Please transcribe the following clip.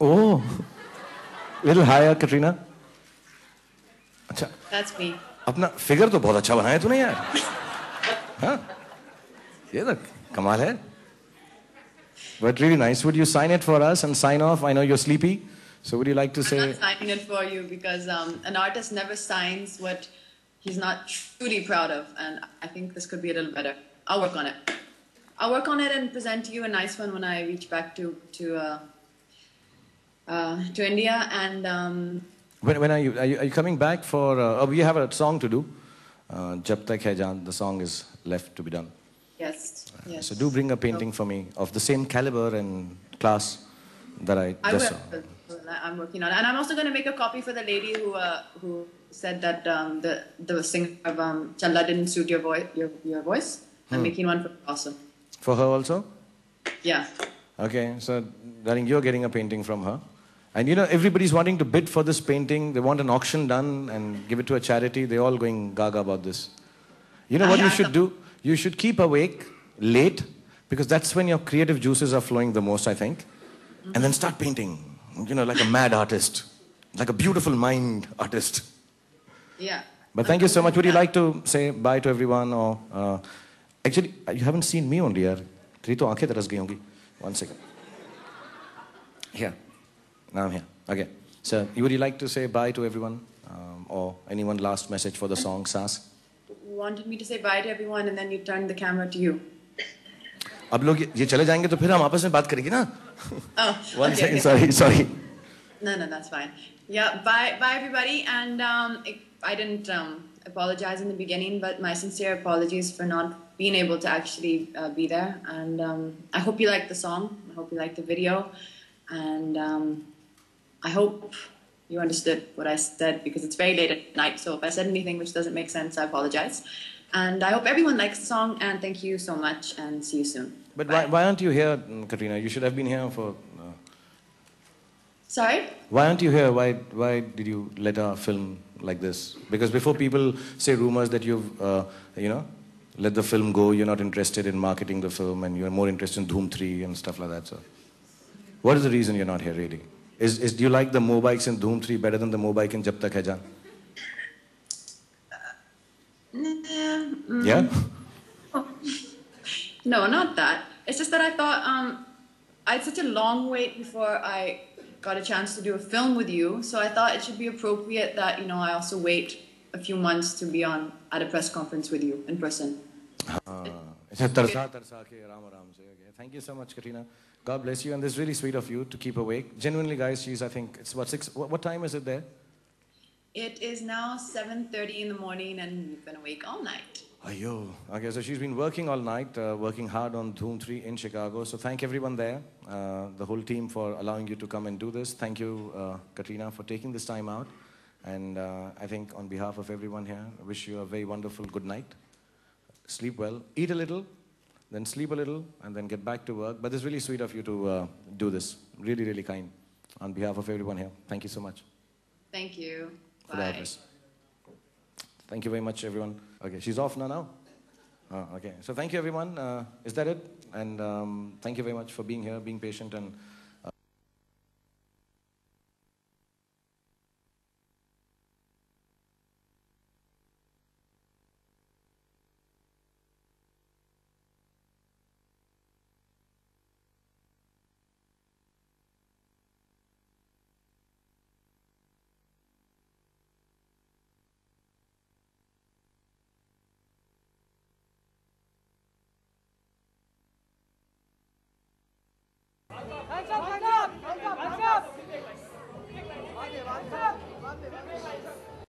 Oh, little higher, Katrina. अच्छा. That's me. अपना figure तो बहुत अच्छा बनाया तूने यार. हाँ? ये तो कमाल है. But really nice. Would you sign it for us and sign off? I know you're sleepy, so would you like to say? I'm not signing it for you because an artist never signs what he's not truly proud of, and I think this could be a little better. I'll work on it. I'll work on it and present to you a nice one when I reach back to India. And When are you coming back for? Oh, we have a song to do. Jab tak hai jaan. The song is left to be done. yes, yes. So do bring a painting for me of the same caliber and class that I just saw. I'm working on it, and I'm also going to make a copy for the lady who said that the singer of Challa didn't suit your voice. I'm making one for awesome. For her also? Yeah. Okay, so darling, you're getting a painting from her. And you know, everybody's wanting to bid for this painting. They want an auction done and give it to a charity. They're all going gaga about this. You know what you should do? You should keep awake late because that's when your creative juices are flowing the most, I think. And then start painting, you know, like a mad artist, like a beautiful mind artist. Yeah. But thank you so much. Would you like to say bye to everyone? Or actually, you haven't seen me only, yaar. Teri to aankhein taras gayi hongi. 1 second. Here. Now I'm here. Okay. So, would you like to say bye to everyone? Or anyone last message for the song, Saas? Wanted me to say bye to everyone, and then you turned the camera to you. अब लोग ये चले जाएंगे तो फिर हम आपस में बात करेंगे ना? Oh, 1 okay, second, okay. sorry. No, that's fine. Yeah, bye everybody. And I didn't apologize in the beginning, but my sincere apologies for not being able to actually be there. And I hope you liked the song. I hope you liked the video. And I hope you understood what I said because it's very late at night. So if I said anything which doesn't make sense, I apologize. And I hope everyone likes the song. And thank you so much. And see you soon. But why aren't you here, Katrina? You should have been here for... Sorry? Why aren't you here? Why did you let our film like this? Because before people say rumors that you've, let the film go, you're not interested in marketing the film and you're more interested in Dhoom 3 and stuff like that. So, what is the reason you're not here really? Do you like the Mobikes in Dhoom 3 better than the Mobike in Jab Tak Hai Jaan? Yeah? No, not that. It's just that I thought I had such a long wait before I got a chance to do a film with you, so I thought it should be appropriate that I also wait a few months to be at a press conference with you in person. Thank you so much, Katrina. God bless you, and this is really sweet of you to keep awake. Genuinely, guys, I think it's what 6. What time is it there? It is now 7:30 in the morning, and we've been awake all night. Ayo. Okay, so she's been working all night, working hard on Dhoom 3 in Chicago. So thank everyone there, the whole team for allowing you to come and do this. Thank you, Katrina, for taking this time out. And I think on behalf of everyone here, I wish you a very wonderful good night. Sleep well, eat a little, then sleep a little, and then get back to work. But it's really sweet of you to do this. Really, really kind. On behalf of everyone here, thank you so much. Thank you. Bye. Thank you very much, everyone. Okay, she's off now? Okay, so thank you, everyone. Is that it? And thank you very much for being here, being patient, and